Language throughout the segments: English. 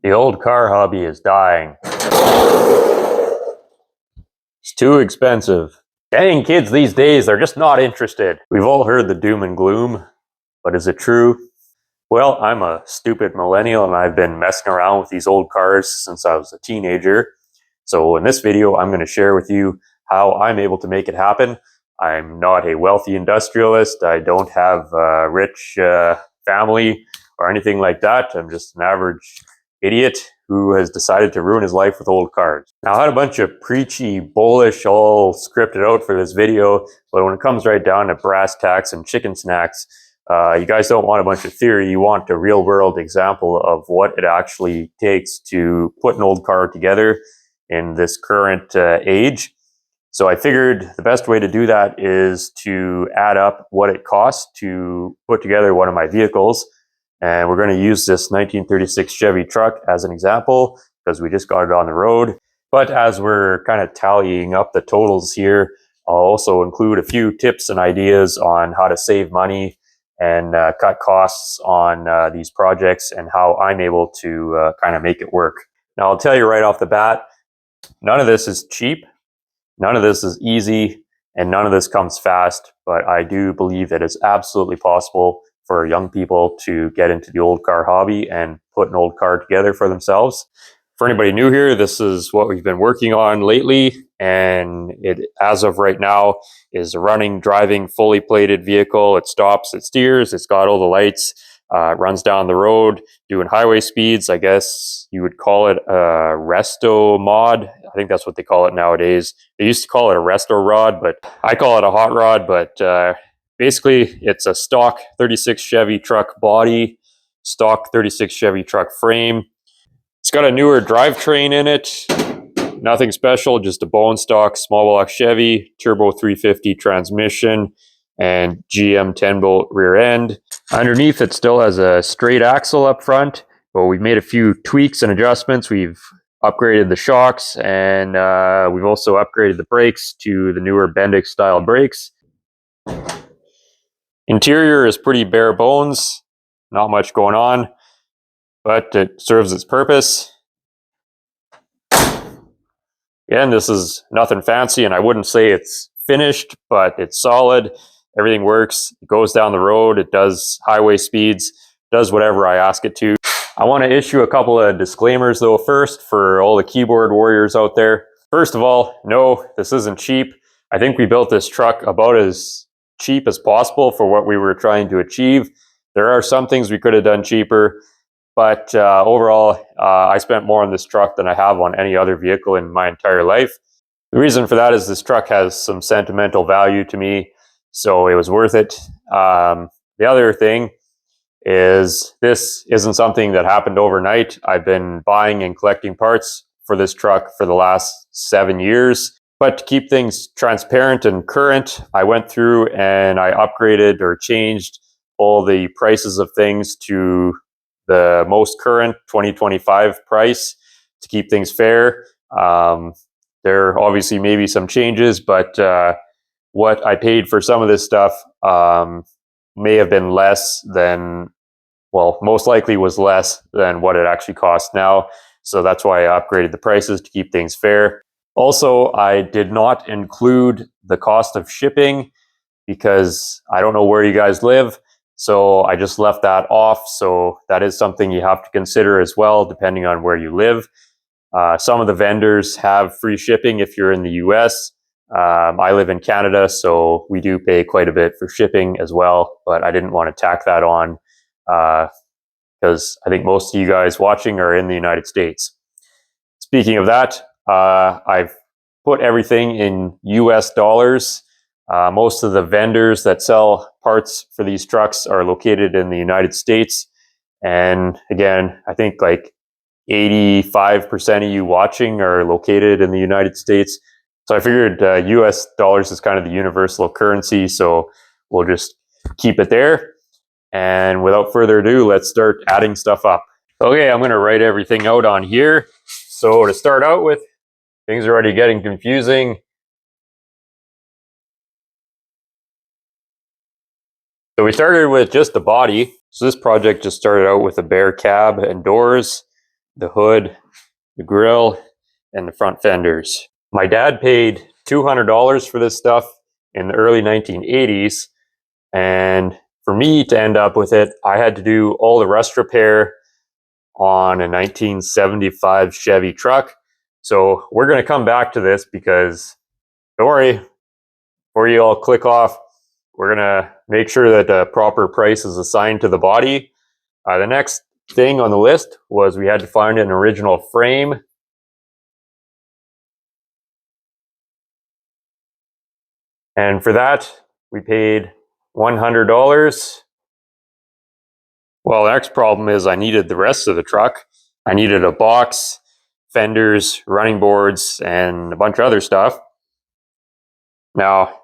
The old car hobby is dying. It's too expensive. Dang, kids these days, they're just not interested. We've all heard the doom and gloom, but is it true? Well, I'm a stupid millennial and I've been messing around with these old cars since I was a teenager. So in this video, I'm going to share with you how I'm able to make it happen. I'm not a wealthy industrialist. I don't have a rich family or anything like that. I'm just an average idiot who has decided to ruin his life with old cars. Now, I had a bunch of preachy, bullish, all scripted out for this video, but when it comes right down to brass tacks and chicken snacks, you guys don't want a bunch of theory. You want a real world example of what it actually takes to put an old car together in this current age. So I figured the best way to do that is to add up what it costs to put together one of my vehicles. And we're going to use this 1936 Chevy truck as an example because we just got it on the road. But as we're kind of tallying up the totals here, I'll also include a few tips and ideas on how to save money and cut costs on these projects and how I'm able to kind of make it work. Now, I'll tell you right off the bat, none of this is cheap, none of this is easy, and none of this comes fast, but I do believe that it's absolutely possible for young people to get into the old car hobby and put an old car together for themselves. For anybody new here, this is what we've been working on lately, and it, as of right now, is a running, driving, fully plated vehicle. It stops, it steers, it's got all the lights, it runs down the road, doing highway speeds. I guess you would call it a resto mod. I think that's what they call it nowadays. They used to call it a resto rod, but I call it a hot rod. But basically, it's a stock 36 Chevy truck body, stock 36 Chevy truck frame. It's got a newer drivetrain in it. Nothing special, just a bone stock small block Chevy, turbo 350 transmission, and GM 10-bolt rear end. Underneath, it still has a straight axle up front, but we've made a few tweaks and adjustments. We've upgraded the shocks, and we've also upgraded the brakes to the newer Bendix style brakes. Interior is pretty bare bones, not much going on, but it serves its purpose. Again, this is nothing fancy, and I wouldn't say it's finished, but it's solid. Everything works. It goes down the road. It does highway speeds, does whatever I ask it to. I want to issue a couple of disclaimers, though, first, for all the keyboard warriors out there. First of all, no, this isn't cheap. I think we built this truck about as cheap as possible for what we were trying to achieve. There are some things we could have done cheaper, but overall, I spent more on this truck than I have on any other vehicle in my entire life. The reason for that is this truck has some sentimental value to me, so it was worth it. The other thing is this isn't something that happened overnight. I've been buying and collecting parts for this truck for the last 7 years. But to keep things transparent and current, I went through and I upgraded or changed all the prices of things to the most current 2025 price to keep things fair. There obviously may be some changes, but what I paid for some of this stuff may have been less than, well, most likely was less than what it actually costs now. So that's why I upgraded the prices to keep things fair. Also, I did not include the cost of shipping because I don't know where you guys live. So I just left that off. So that is something you have to consider as well, depending on where you live. Some of the vendors have free shipping if you're in the US. I live in Canada, so we do pay quite a bit for shipping as well, but I didn't want to tack that on because I think most of you guys watching are in the United States. Speaking of that, I've put everything in US dollars. Most of the vendors that sell parts for these trucks are located in the United States. And again, I think like 85% of you watching are located in the United States. So I figured US dollars is kind of the universal currency. So we'll just keep it there. And without further ado, let's start adding stuff up. Okay, I'm going to write everything out on here. So to start out with, things are already getting confusing. So we started with just the body. So this project just started out with a bare cab and doors. the hood, the grill, and the front fenders. My dad paid $200 for this stuff in the early 1980s, and for me to end up with it, I had to do all the rust repair on a 1975 Chevy truck. So we're going to come back to this because, don't worry, before you all click off, we're going to make sure that the proper price is assigned to the body. The next thing on the list was we had to find an original frame. And for that, we paid $100. Well, the next problem is I needed the rest of the truck. I needed a box, fenders, running boards, and a bunch of other stuff. Now,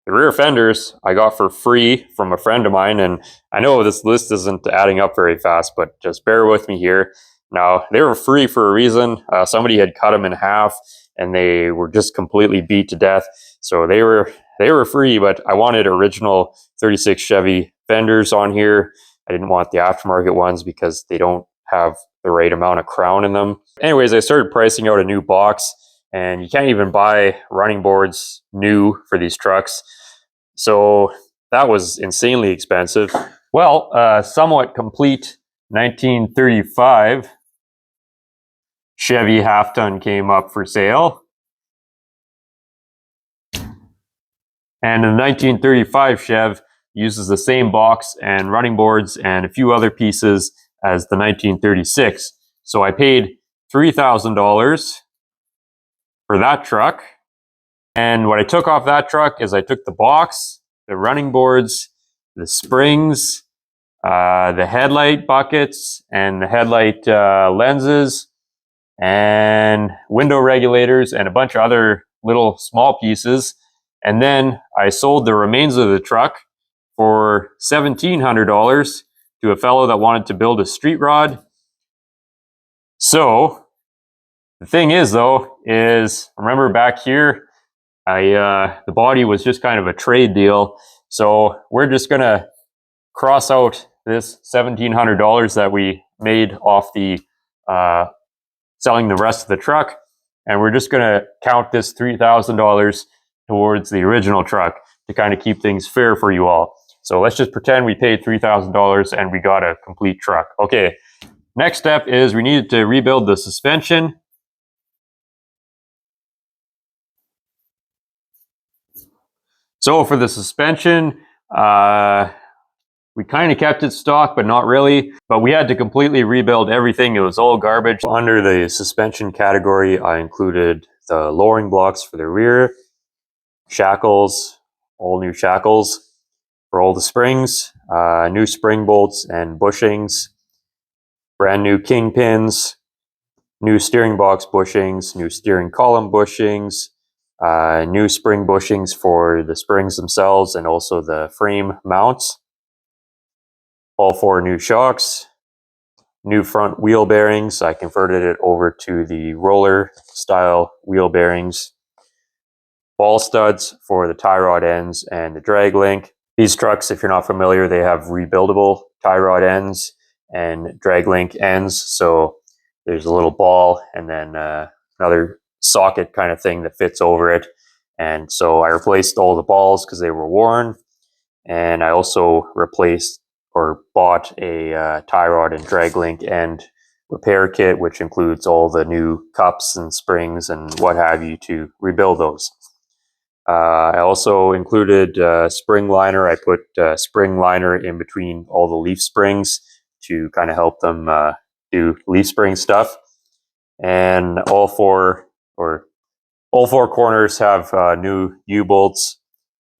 the rear fenders I got for free from a friend of mine, and I know this list isn't adding up very fast, but just bear with me here. Now, they were free for a reason. Somebody had cut them in half, and they were just completely beat to death. So they were free, but I wanted original 36 Chevy fenders on here. I didn't want the aftermarket ones because they don't have the right amount of crown in them. Anyways, I started pricing out a new box, and you can't even buy running boards new for these trucks. So that was insanely expensive. Well, somewhat complete 1935 Chevy half-ton came up for sale. And the 1935 Chev uses the same box and running boards and a few other pieces as the 1936. So I paid $3,000 for that truck. And what I took off that truck is I took the box, the running boards, the springs, the headlight buckets, and the headlight lenses, and window regulators, and a bunch of other little small pieces. And then I sold the remains of the truck for $1,700 to a fellow that wanted to build a street rod. So the thing is, though, is remember back here, the body was just kind of a trade deal. So we're just gonna cross out this $1,700 that we made off the selling the rest of the truck, and we're just gonna count this $3,000 towards the original truck to kind of keep things fair for you all. So let's just pretend we paid $3,000 and we got a complete truck. Okay, next step is we needed to rebuild the suspension. So for the suspension, we kind of kept it stock, but not really. But we had to completely rebuild everything. It was all garbage. Under the suspension category, I included the lowering blocks for the rear, shackles, all new shackles for all the springs, new spring bolts and bushings, brand new kingpins, new steering box bushings, new steering column bushings, new spring bushings for the springs themselves and also the frame mounts. All 4 new shocks, new front wheel bearings. I converted it over to the roller style wheel bearings. Ball studs for the tie rod ends and the drag link. These trucks, if you're not familiar, they have rebuildable tie rod ends and drag link ends. So there's a little ball and then another socket kind of thing that fits over it. And so I replaced all the balls because they were worn. And I also replaced or bought a tie rod and drag link end repair kit, which includes all the new cups and springs and what have you to rebuild those. I also included spring liner. I put spring liner in between all the leaf springs to kind of help them do leaf spring stuff. And all four corners have new U-bolts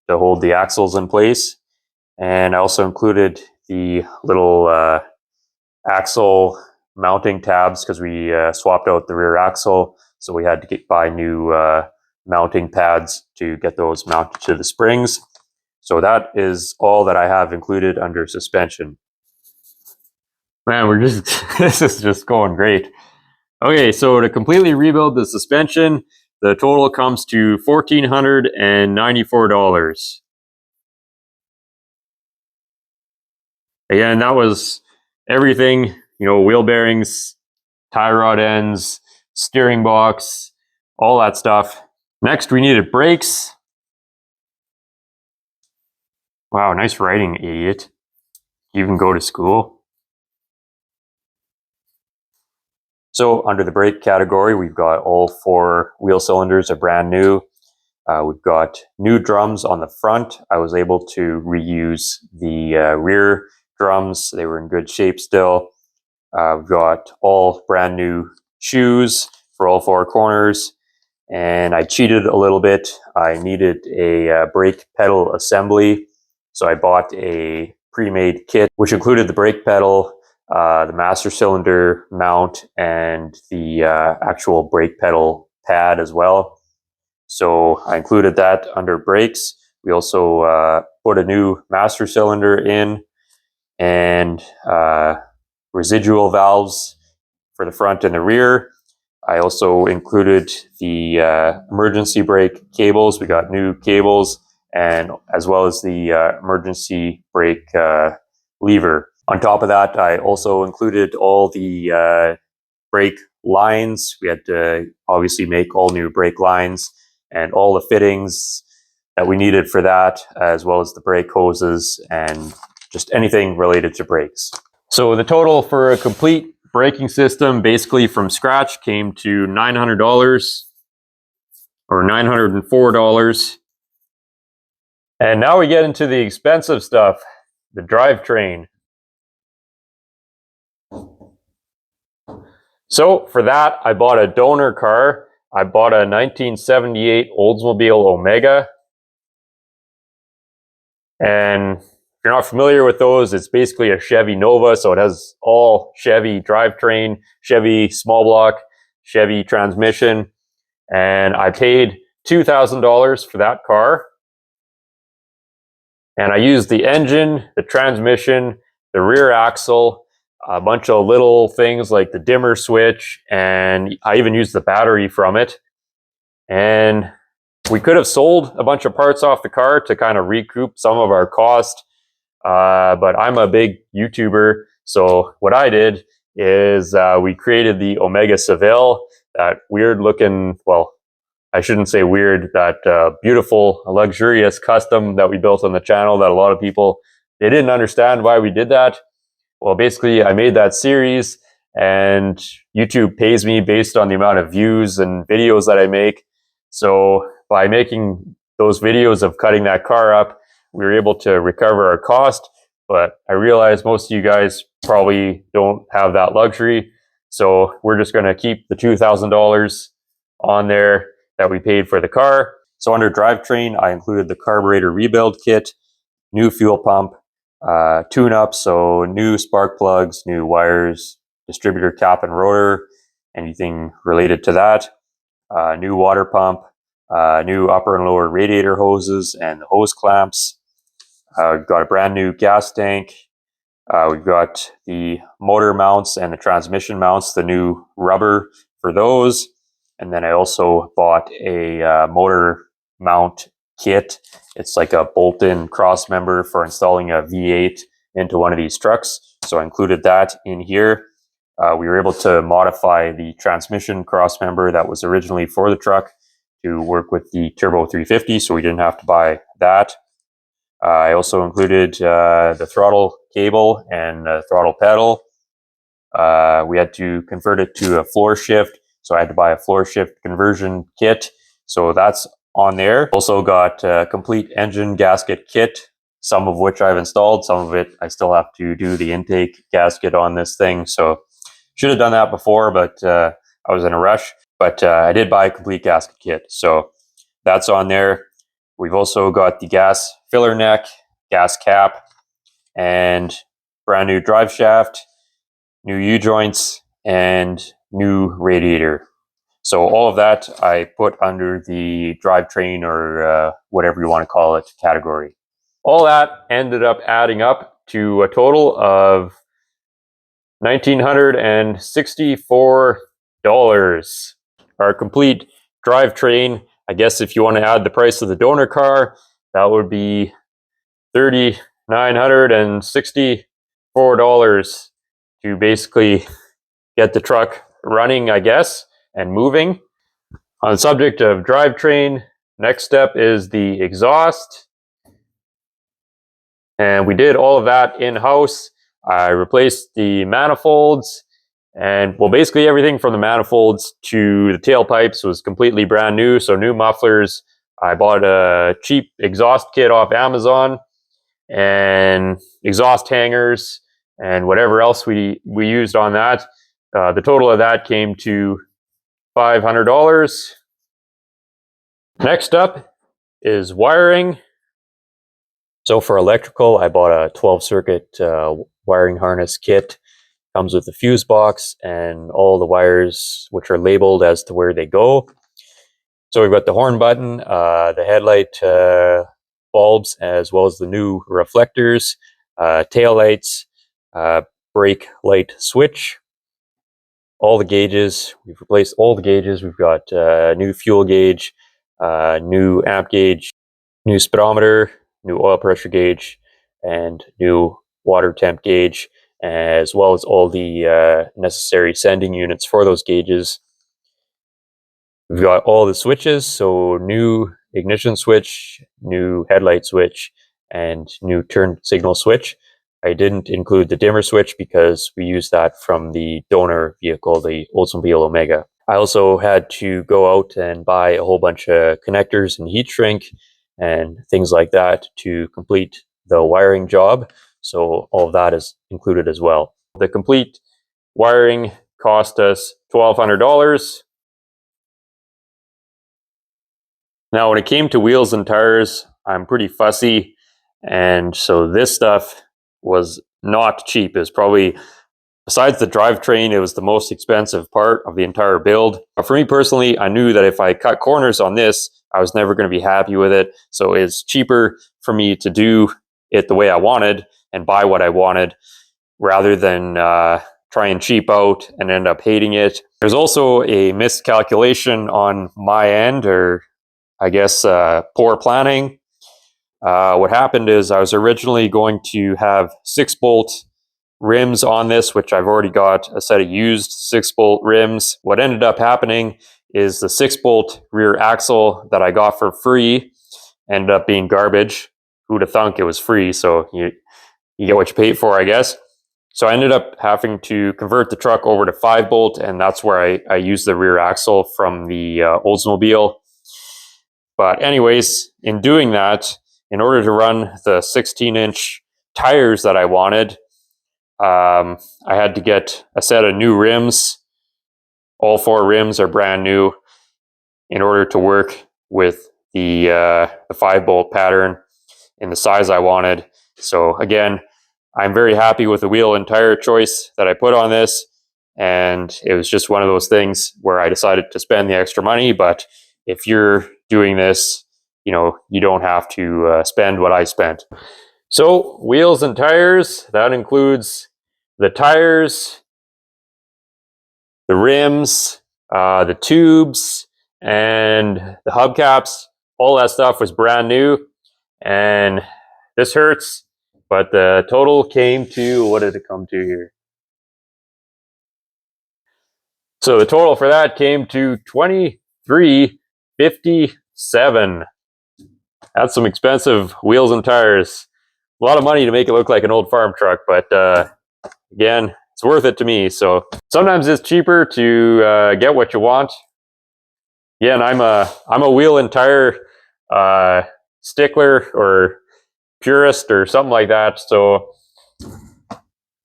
to hold the axles in place. And I also included the little axle mounting tabs because we swapped out the rear axle. So we had to buy new mounting pads to get those mounted to the springs. So that is all that I have included under suspension. Man, we're just, this is just going great. Okay, so to completely rebuild the suspension, the total comes to $1,494. Again, that was everything, wheel bearings, tie rod ends, steering box, all that stuff. Next, we needed brakes. Wow, nice writing, idiot. You can go to school. So under the brake category, we've got all 4 wheel cylinders are brand new. We've got new drums on the front. I was able to reuse the rear drums. They were in good shape still. We've got all brand new shoes for all 4 corners. And I cheated a little bit. I needed a brake pedal assembly. So I bought a pre-made kit, which included the brake pedal, the master cylinder mount, and the actual brake pedal pad as well. So I included that under brakes. We also put a new master cylinder in and residual valves for the front and the rear. I also included the emergency brake cables. We got new cables, and as well as the emergency brake lever. On top of that, I also included all the brake lines. We had to obviously make all new brake lines and all the fittings that we needed for that, as well as the brake hoses and just anything related to brakes. So the total for a complete braking system, basically from scratch, came to $900 or $904. And now we get into the expensive stuff, the drivetrain. So for that, I bought a donor car. I bought a 1978 Oldsmobile Omega. And if you're not familiar with those, it's basically a Chevy Nova. So it has all Chevy drivetrain, Chevy small block, Chevy transmission. And I paid $2,000 for that car. And I used the engine, the transmission, the rear axle, a bunch of little things like the dimmer switch, and I even used the battery from it. And we could have sold a bunch of parts off the car to kind of recoup some of our cost, but I'm a big YouTuber, so what I did is we created the Omega Seville, that weird looking, well, I shouldn't say weird, that beautiful, luxurious custom that we built on the channel that a lot of people, they didn't understand why we did that. Well, basically, I made that series, and YouTube pays me based on the amount of views and videos that I make. So by making those videos of cutting that car up, we were able to recover our cost. But I realize most of you guys probably don't have that luxury. So we're just going to keep the $2,000 on there that we paid for the car. So under drivetrain, I included the carburetor rebuild kit, new fuel pump, tune-up, so new spark plugs, new wires, distributor cap and rotor, anything related to that, new water pump, new upper and lower radiator hoses and the hose clamps. We've got a brand new gas tank. We've got the motor mounts and the transmission mounts, the new rubber for those. And then I also bought a motor mount kit. It's like a bolt-in cross member for installing a V8 into one of these trucks. So I included that in here. We were able to modify the transmission cross member that was originally for the truck to work with the Turbo 350, so we didn't have to buy that. I also included the throttle cable and the throttle pedal. We had to convert it to a floor shift, so I had to buy a floor shift conversion kit. So that's on there. Also got a complete engine gasket kit, some of which I've installed, some of it I still have to do the intake gasket on this thing. So should have done that before, but I was in a rush. But I did buy a complete gasket kit, so that's on there. We've also got the gas filler neck, gas cap, and brand new drive shaft, new U-joints, and new radiator. So all of that I put under the drivetrain, or whatever you want to call it, category. All that ended up adding up to a total of $1,964. Our complete drivetrain, I guess if you want to add the price of the donor car, that would be $3,964 to basically get the truck running, I guess, and moving. On the subject of drivetrain, next step is the exhaust. And we did all of that in-house. I replaced the manifolds, and well, basically everything from the manifolds to the tailpipes was completely brand new. So new mufflers. I bought a cheap exhaust kit off Amazon, and exhaust hangers, and whatever else we used on that. The total of that came to $500. Next up is wiring. So for electrical, I bought a 12-circuit wiring harness kit. Comes with a fuse box and all the wires, which are labeled as to where they go. So we've got the horn button, the headlight bulbs, as well as the new reflectors, tail lights, brake light switch, all the gauges. We've replaced all the gauges. We've got new fuel gauge, new amp gauge, new speedometer, new oil pressure gauge, and new water temp gauge, as well as all the necessary sending units for those gauges. We've got all the switches, so new ignition switch, new headlight switch, and new turn signal switch. I didn't include the dimmer switch because we used that from the donor vehicle, the Oldsmobile Omega. I also had to go out and buy a whole bunch of connectors and heat shrink and things like that to complete the wiring job. So all of that is included as well. The complete wiring cost us $1,200. Now, when it came to wheels and tires, I'm pretty fussy, and so this stuff was not cheap. It was probably, besides the drivetrain, it was the most expensive part of the entire build. But for me personally, I knew that if I cut corners on this, I was never going to be happy with it. So it's cheaper for me to do it the way I wanted and buy what I wanted, rather than try and cheap out and end up hating it. There's also a miscalculation on my end, or I guess poor planning. What happened is I was originally going to have 6-bolt rims on this, which I've already got a set of used 6-bolt rims. What ended up happening is the 6-bolt rear axle that I got for free ended up being garbage. Who'd have thunk it was free? So you get what you pay for, I guess. So I ended up having to convert the truck over to 5-bolt, and that's where I used the rear axle from the Oldsmobile. But anyways, in doing that, in order to run the 16-inch tires that I wanted, I had to get a set of new rims. All 4 rims are brand new in order to work with the 5-bolt pattern in the size I wanted. So again, I'm very happy with the wheel and tire choice that I put on this, and it was just one of those things where I decided to spend the extra money. But if you're doing this, you know, you don't have to spend what I spent. So wheels and tires, that includes the tires, the rims, the tubes, and the hubcaps. All that stuff was brand new, and this hurts, but the total came to, what did it come to here? So the total for that came to $23.57. That's some expensive wheels and tires. A lot of money to make it look like an old farm truck, but again, it's worth it to me. So sometimes it's cheaper to get what you want. Yeah, and I'm a wheel and tire stickler or purist or something like that. So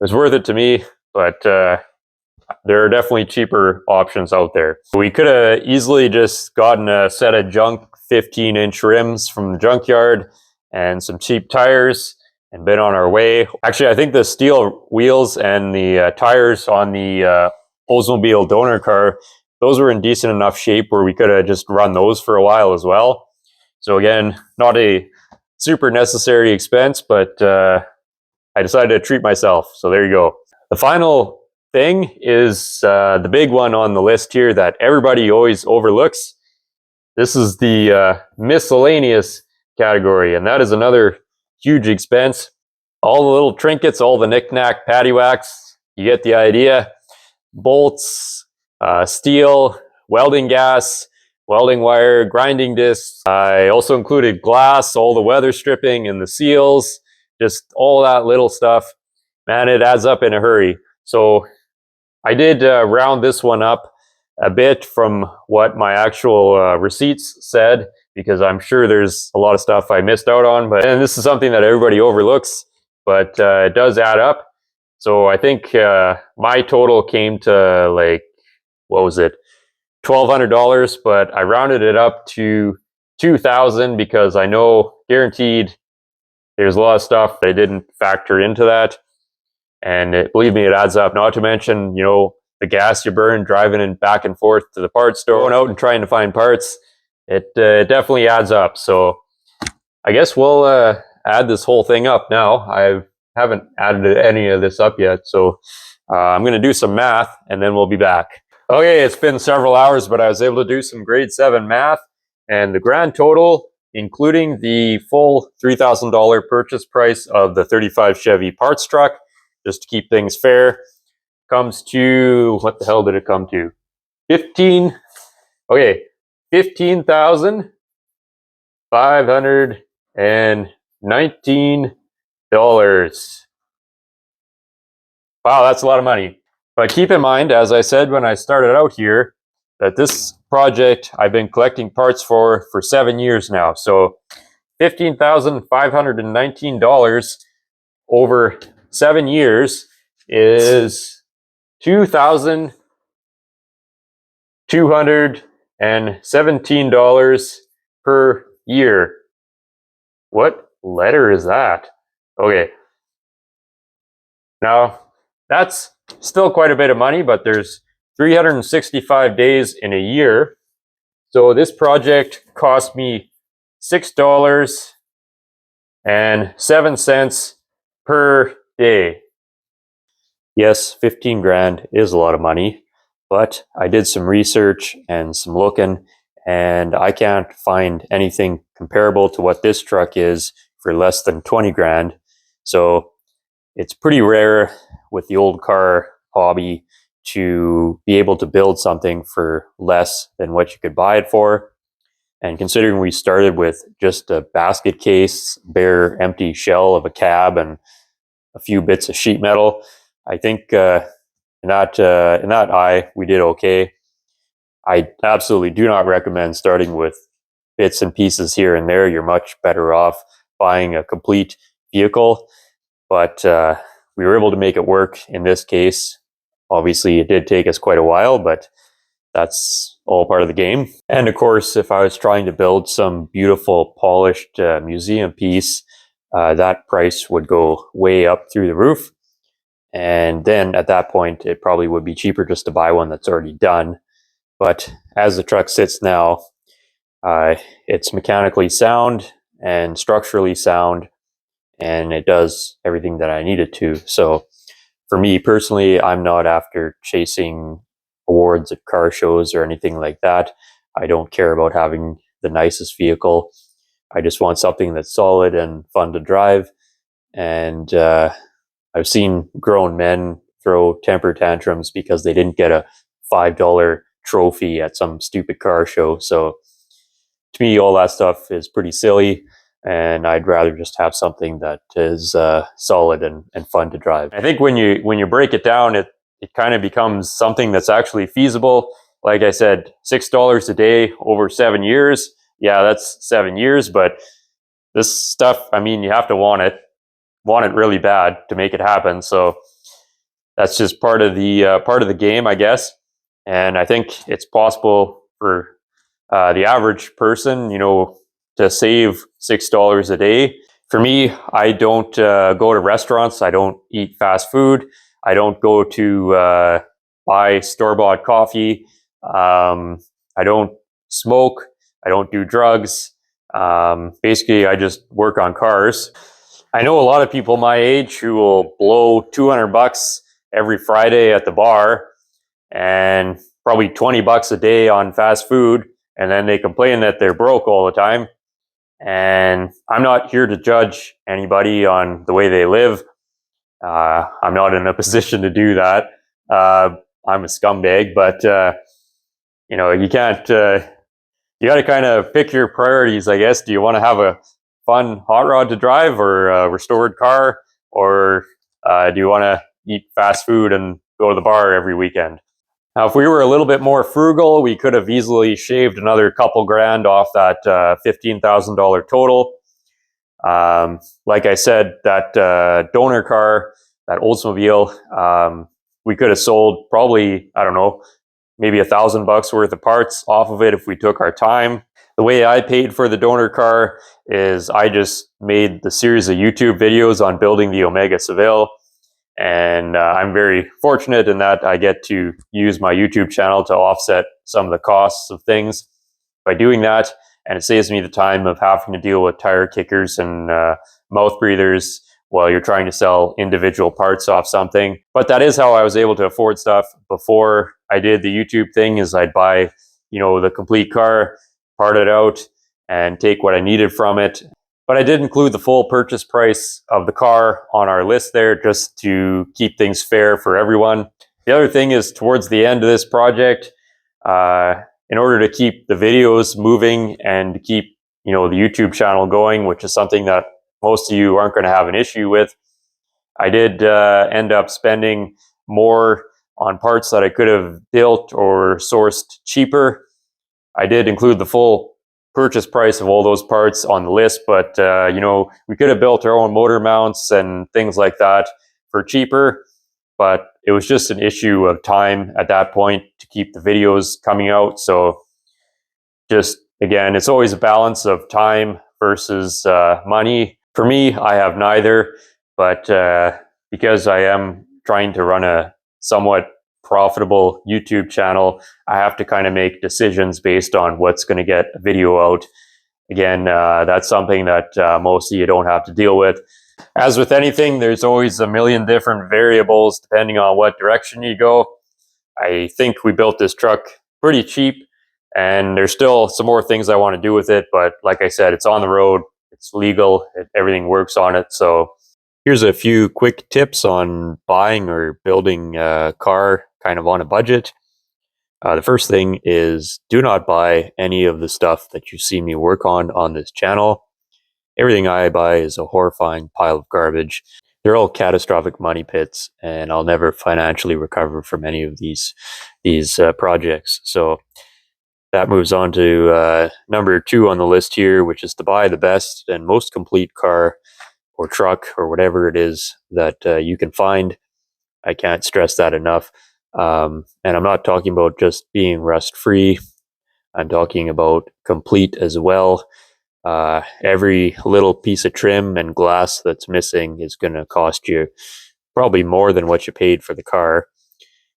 it's worth it to me, but there are definitely cheaper options out there. We could have easily just gotten a set of junk 15-inch rims from the junkyard and some cheap tires and been on our way. Actually, I think the steel wheels and the tires on the Oldsmobile donor car, those were in decent enough shape where we could have just run those for a while as well. So again, not a super necessary expense, but I decided to treat myself. So there you go. The final thing is the big one on the list here that everybody always overlooks. This is the miscellaneous category, and that is another huge expense. All the little trinkets, all the knick-knack paddywhacks, you get the idea. Bolts, steel, welding gas, welding wire, grinding discs. I also included glass, all the weather stripping and the seals, just all that little stuff. Man, it adds up in a hurry. So I did round this one up a bit from what my actual receipts said, because I'm sure there's a lot of stuff I missed out on. And this is something that everybody overlooks, but it does add up. So I think my total came to like, what was it, $1,200, but I rounded it up to 2,000 because I know guaranteed there's a lot of stuff that I didn't factor into that. And believe me, it adds up. Not to mention, you know, the gas you burn driving in back and forth to the parts store, going out and trying to find parts. It definitely adds up. So I guess we'll add this whole thing up now. I haven't added any of this up yet. So I'm going to do some math and then we'll be back. Okay, it's been several hours, but I was able to do some grade 7 math. And the grand total, including the full $3,000 purchase price of the 35 Chevy parts truck, just to keep things fair, comes to, what the hell did it come to? $15,519. Wow, that's a lot of money. But keep in mind, as I said when I started out here, that this project I've been collecting parts for 7 years now. So $15,519 over 7 years is $2,217 per year. What letter is that? Okay. Now, that's still quite a bit of money, but there's 365 days in a year. So this project cost me $6.07 per day. Yes, 15 grand is a lot of money, but I did some research and some looking, and I can't find anything comparable to what this truck is for less than 20 grand. So it's pretty rare with the old car hobby to be able to build something for less than what you could buy it for. And considering we started with just a basket case, bare empty shell of a cab and a few bits of sheet metal, I think in that eye, we did okay. I absolutely do not recommend starting with bits and pieces here and there. You're much better off buying a complete vehicle. But we were able to make it work in this case. Obviously, it did take us quite a while, but that's all part of the game. And of course, if I was trying to build some beautiful, polished museum piece, that price would go way up through the roof. And then at that point, it probably would be cheaper just to buy one that's already done. But as the truck sits now, it's mechanically sound and structurally sound, and it does everything that I need it to. So for me personally, I'm not after chasing awards at car shows or anything like that. I don't care about having the nicest vehicle. I just want something that's solid and fun to drive. And I've seen grown men throw temper tantrums because they didn't get a $5 trophy at some stupid car show. So to me, all that stuff is pretty silly, and I'd rather just have something that is solid and fun to drive. I think when you break it down, it kind of becomes something that's actually feasible. Like I said, $6 a day over 7 years. Yeah, that's 7 years, but this stuff, I mean, you have to want it really bad to make it happen. So that's just part of the game, I guess. And I think it's possible for the average person, you know, to save $6 a day. For me, I don't go to restaurants. I don't eat fast food. I don't go to buy store-bought coffee. I don't smoke. I don't do drugs. Basically, I just work on cars. I know a lot of people my age who will blow $200 every Friday at the bar and probably $20 a day on fast food, and then they complain that they're broke all the time. And I'm not here to judge anybody on the way they live. I'm not in a position to do that. I'm a scumbag, but you know, you can't. You got to kind of pick your priorities, I guess. Do you want to have a fun hot rod to drive, or a restored car, or do you want to eat fast food and go to the bar every weekend? Now, if we were a little bit more frugal, we could have easily shaved another couple grand off that $15,000 total. Like I said, that donor car, that Oldsmobile, we could have sold probably, I don't know, maybe $1,000 worth of parts off of it if we took our time. The way I paid for the donor car is I just made the series of YouTube videos on building the Omega Seville. And I'm very fortunate in that I get to use my YouTube channel to offset some of the costs of things by doing that. And it saves me the time of having to deal with tire kickers and mouth breathers while you're trying to sell individual parts off something. But that is how I was able to afford stuff before I did the YouTube thing, is I'd buy, you know, the complete car, part it out, and take what I needed from it. But I did include the full purchase price of the car on our list there, just to keep things fair for everyone. The other thing is, towards the end of this project, in order to keep the videos moving and to keep, you know, the YouTube channel going, which is something that most of you aren't going to have an issue with, I did end up spending more on parts that I could have built or sourced cheaper. I did include the full purchase price of all those parts on the list, but you know, we could have built our own motor mounts and things like that for cheaper, but it was just an issue of time at that point to keep the videos coming out. So just, again, it's always a balance of time versus money. For me, I have neither, but because I am trying to run a somewhat profitable YouTube channel, I have to kind of make decisions based on what's going to get a video out. Again, that's something that most of you don't have to deal with. As with anything, there's always a million different variables depending on what direction you go. I think we built this truck pretty cheap, and there's still some more things I want to do with it, but like I said, it's on the road, it's legal, everything works on it. So here's a few quick tips on buying or building a car kind of on a budget. The first thing is, do not buy any of the stuff that you see me work on this channel. Everything I buy is a horrifying pile of garbage. They're all catastrophic money pits, and I'll never financially recover from any of these projects. So that moves on to number 2 on the list here, which is to buy the best and most complete car or truck or whatever it is that you can find. I can't stress that enough. And I'm not talking about just being rust-free. I'm talking about complete as well. Every little piece of trim and glass that's missing is going to cost you probably more than what you paid for the car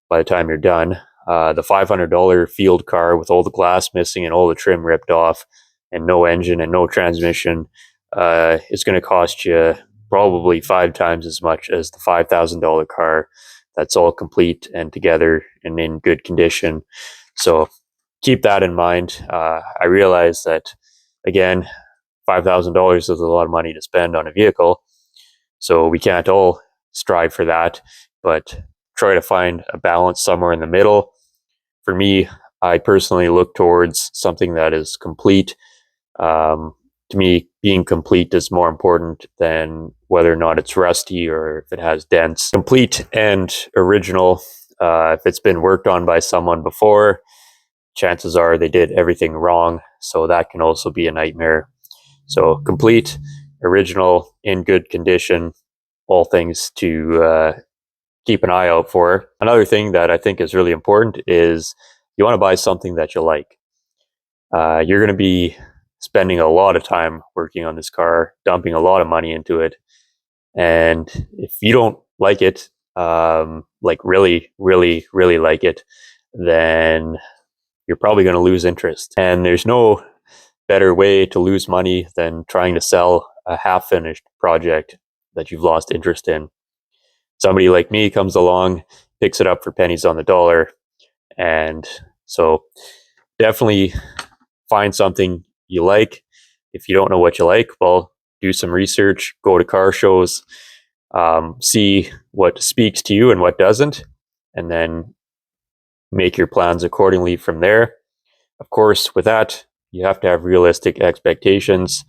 by the time you're done. The $500 field car with all the glass missing and all the trim ripped off and no engine and no transmission is going to cost you probably 5 times as much as the $5,000 car that's all complete and together and in good condition. So keep that in mind. I realize that, again, $5,000 is a lot of money to spend on a vehicle, so we can't all strive for that, but try to find a balance somewhere in the middle. For me, I personally look towards something that is complete. To me, being complete is more important than whether or not it's rusty or if it has dents. Complete and original, if it's been worked on by someone before, chances are they did everything wrong, so that can also be a nightmare. So complete, original, in good condition, all things to keep an eye out for. Another thing that I think is really important is you want to buy something that you like. You're going to be spending a lot of time working on this car, dumping a lot of money into it. And if you don't like it, like really, really, really like it, then you're probably going to lose interest. And there's no better way to lose money than trying to sell a half-finished project that you've lost interest in. Somebody like me comes along, picks it up for pennies on the dollar, and so definitely find something you like. If you don't know what you like, well, do some research, go to car shows, see what speaks to you and what doesn't, and then make your plans accordingly from there. Of course, with that, you have to have realistic expectations.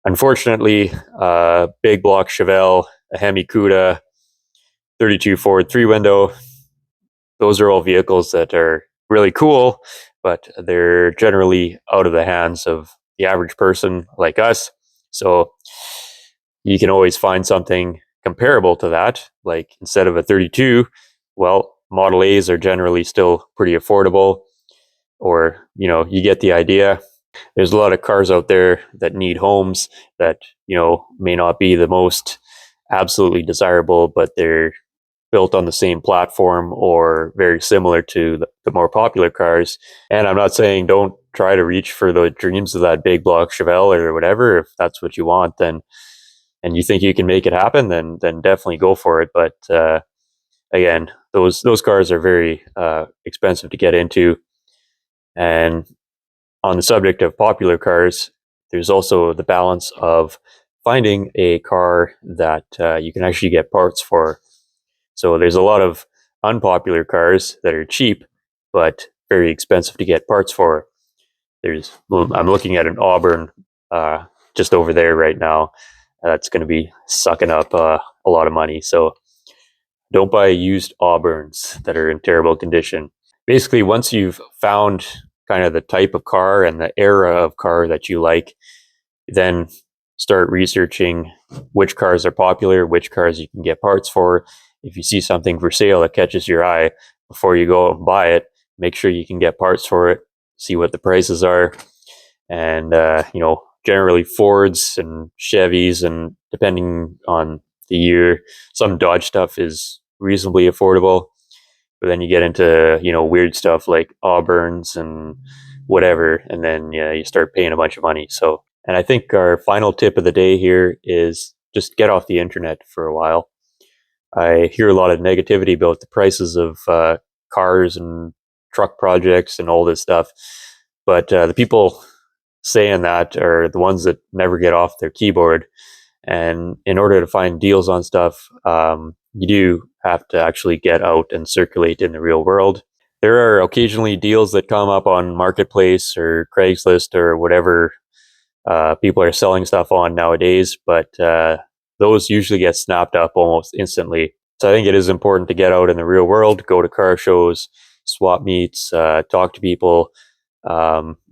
Unfortunately, big block Chevelle, a Hemi Cuda, 32 Ford 3-window, those are all vehicles that are really cool, but they're generally out of the hands of the average person like us. So you can always find something comparable to that. Like instead of a 32, well, Model A's are generally still pretty affordable, or, you get the idea. There's a lot of cars out there that need homes that, may not be the most absolutely desirable, but they're built on the same platform or very similar to the more popular cars. And I'm not saying don't try to reach for the dreams of that big block Chevelle or whatever. If that's what you want, then, and you think you can make it happen, then definitely go for it. But again, those cars are very expensive to get into. And on the subject of popular cars, there's also the balance of finding a car that you can actually get parts for. So there's a lot of unpopular cars that are cheap, but very expensive to get parts for. I'm looking at an Auburn just over there right now. That's going to be sucking up a lot of money. So don't buy used Auburns that are in terrible condition. Basically, once you've found kind of the type of car and the era of car that you like, then start researching which cars are popular, which cars you can get parts for. If you see something for sale that catches your eye, before you go and buy it, make sure you can get parts for it, see what the prices are. And, generally Fords and Chevys, and depending on the year, some Dodge stuff is reasonably affordable. But then you get into, weird stuff like Auburns and whatever, and then you start paying a bunch of money. So, and I think our final tip of the day here is just get off the internet for a while. I hear a lot of negativity about the prices of cars and truck projects and all this stuff, but the people saying that are the ones that never get off their keyboard. And in order to find deals on stuff, you do have to actually get out and circulate in the real world. There are occasionally deals that come up on Marketplace or Craigslist or whatever people are selling stuff on nowadays, but those usually get snapped up almost instantly. So I think it is important to get out in the real world, go to car shows, swap meets, talk to people.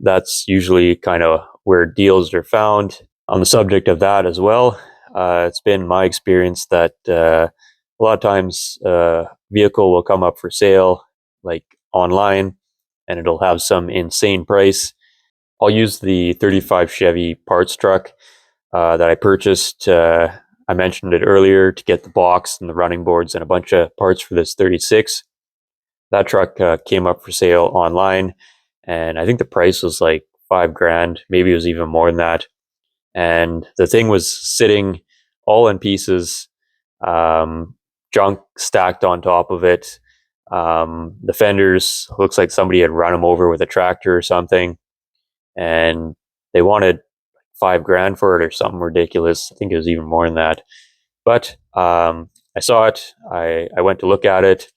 That's usually kind of where deals are found. On the subject of that as well, it's been my experience that a lot of times a vehicle will come up for sale, like online, and it'll have some insane price. I'll use the 35 Chevy parts truck that I purchased. I mentioned it earlier, to get the box and the running boards and a bunch of parts for this 36. That truck came up for sale online, and I think the price was like $5,000. Maybe it was even more than that. And the thing was sitting all in pieces, junk stacked on top of it. The fenders, looks like somebody had run them over with a tractor or something, and they wanted $5,000 for it or something ridiculous. I think it was even more than that. But I saw it. I went to look at it.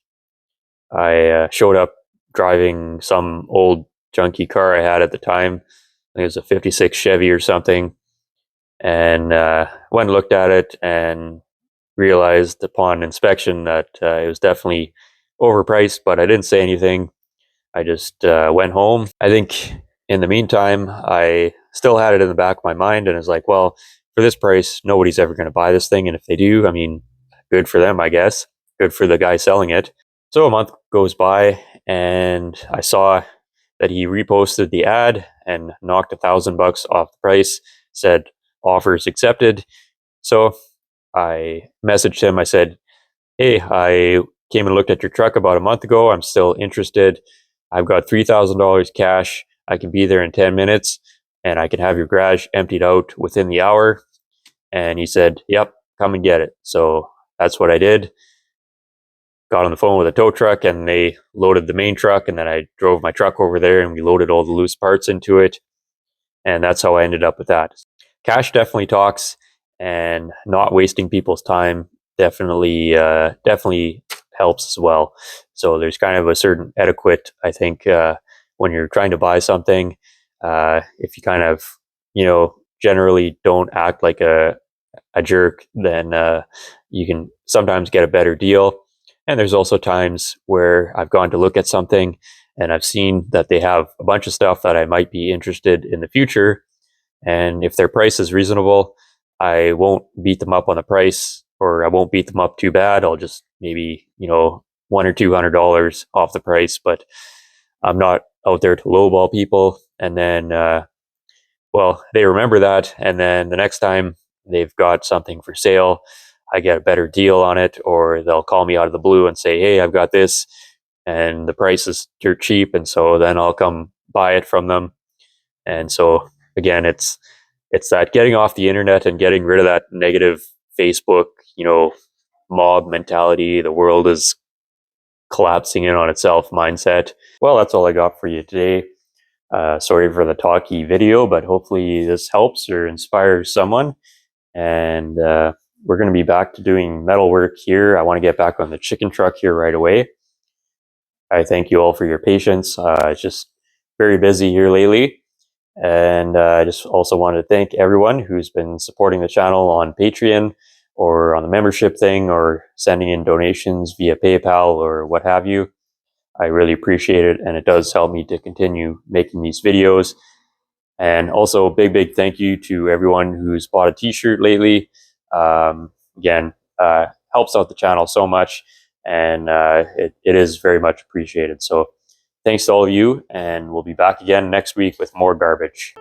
I showed up driving some old junky car I had at the time. I think it was a 56 Chevy or something. And went and looked at it and realized upon inspection that it was definitely overpriced, but I didn't say anything. I just went home. I think in the meantime, I still had it in the back of my mind, and was like, well, for this price, nobody's ever going to buy this thing. And if they do, I mean, good for them, I guess. Good for the guy selling it. So a month goes by, and I saw that he reposted the ad and knocked $1,000 off the price, said offers accepted. So I messaged him. I said, hey, I came and looked at your truck about a month ago. I'm still interested. I've got $3,000 cash. I can be there in 10 minutes, and I can have your garage emptied out within the hour. And he said, yep, come and get it. So that's what I did. Got on the phone with a tow truck, and they loaded the main truck, and then I drove my truck over there and we loaded all the loose parts into it. And that's how I ended up with that. Cash definitely talks, and not wasting people's time definitely helps as well. So there's kind of a certain etiquette, I think, when you're trying to buy something. If you kind of, generally don't act like a jerk, then you can sometimes get a better deal. And there's also times where I've gone to look at something and I've seen that they have a bunch of stuff that I might be interested in the future. And if their price is reasonable, I won't beat them up on the price, or I won't beat them up too bad. I'll just maybe, $100 or $200 off the price, but I'm not out there to lowball people. And then, they remember that. And then the next time they've got something for sale, I get a better deal on it, or they'll call me out of the blue and say, hey, I've got this and the price is dirt cheap. And so then I'll come buy it from them. And so again, it's that getting off the internet and getting rid of that negative Facebook, mob mentality. The world is collapsing in on itself mindset. Well, that's all I got for you today. Sorry for the talky video, but hopefully this helps or inspires someone. And we're going to be back to doing metal work here. I want to get back on the chicken truck here right away. I thank you all for your patience. It's just very busy here lately. And I just also wanted to thank everyone who's been supporting the channel on Patreon or on the membership thing, or sending in donations via PayPal or what have you. I really appreciate it, and it does help me to continue making these videos. And also a big thank you to everyone who's bought a t-shirt lately. Again, helps out the channel so much, and it is very much appreciated. So thanks to all of you, and we'll be back again next week with more garbage.